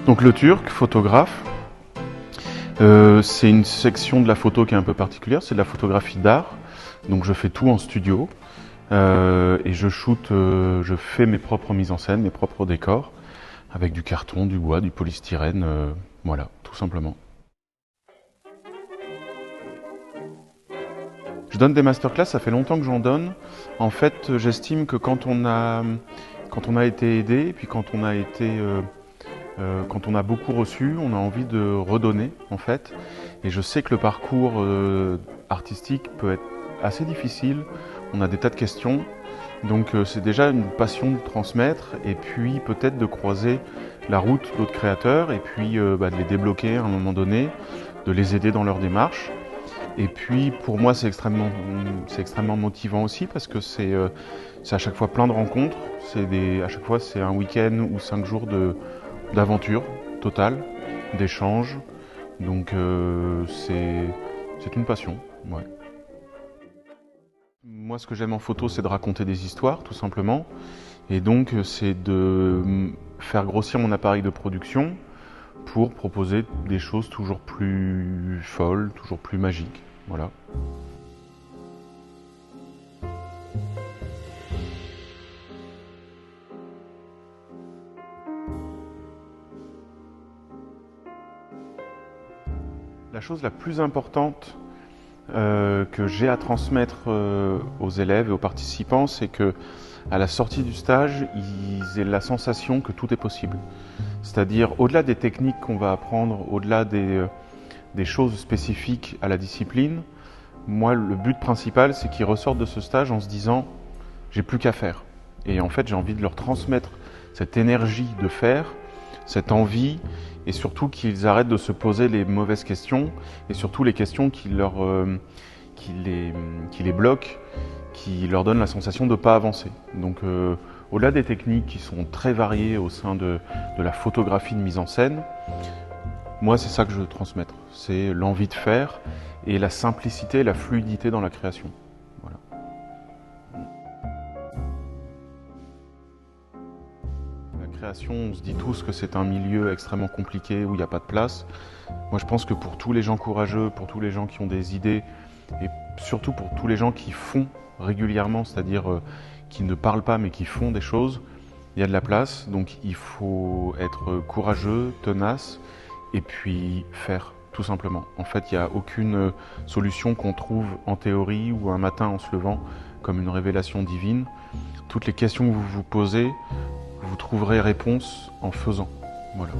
Donc le Turc, photographe, c'est une section de la photo qui est un peu particulière, c'est de la photographie d'art. Donc je fais tout en studio et je fais mes propres mises en scène, mes propres décors, avec du carton, du bois, du polystyrène, voilà, tout simplement. Je donne des masterclass, ça fait longtemps que j'en donne. En fait, j'estime que quand on a été aidé, puis quand on a beaucoup reçu, on a envie de redonner, en fait. Et je sais que le parcours artistique peut être assez difficile. On a des tas de questions. Donc c'est déjà une passion de transmettre et puis peut-être de croiser la route d'autres créateurs et puis de les débloquer à un moment donné, de les aider dans leur démarche. Et puis pour moi c'est extrêmement motivant aussi parce que c'est à chaque fois plein de rencontres. À chaque fois c'est un week-end ou 5 jours d'aventure totale, d'échanges. Donc c'est une passion. Ouais. Moi, ce que j'aime en photo, c'est de raconter des histoires, tout simplement. Et donc, c'est de faire grossir mon appareil de production pour proposer des choses toujours plus folles, toujours plus magiques. Voilà. La chose la plus importante que j'ai à transmettre aux élèves et aux participants, c'est que à la sortie du stage, ils aient la sensation que tout est possible. C'est-à-dire, au-delà des techniques qu'on va apprendre, au-delà des choses spécifiques à la discipline, moi, le but principal, c'est qu'ils ressortent de ce stage en se disant « j'ai plus qu'à faire ». Et en fait, j'ai envie de leur transmettre cette énergie de faire, cette envie, et surtout qu'ils arrêtent de se poser les mauvaises questions, et surtout les questions qui les bloquent, qui leur donnent la sensation de ne pas avancer. Donc au-delà des techniques qui sont très variées au sein de la photographie de mise en scène, moi c'est ça que je veux transmettre, c'est l'envie de faire et la simplicité et la fluidité dans la création. Voilà. La création, on se dit tous que c'est un milieu extrêmement compliqué où il n'y a pas de place. Moi je pense que pour tous les gens courageux, pour tous les gens qui ont des idées et surtout pour tous les gens qui font régulièrement, c'est-à-dire qui ne parlent pas mais qui font des choses, il y a de la place. Donc il faut être courageux, tenace et puis faire, tout simplement. En fait, il n'y a aucune solution qu'on trouve en théorie ou un matin en se levant comme une révélation divine. Toutes les questions que vous vous posez, vous trouverez réponse en faisant. Voilà.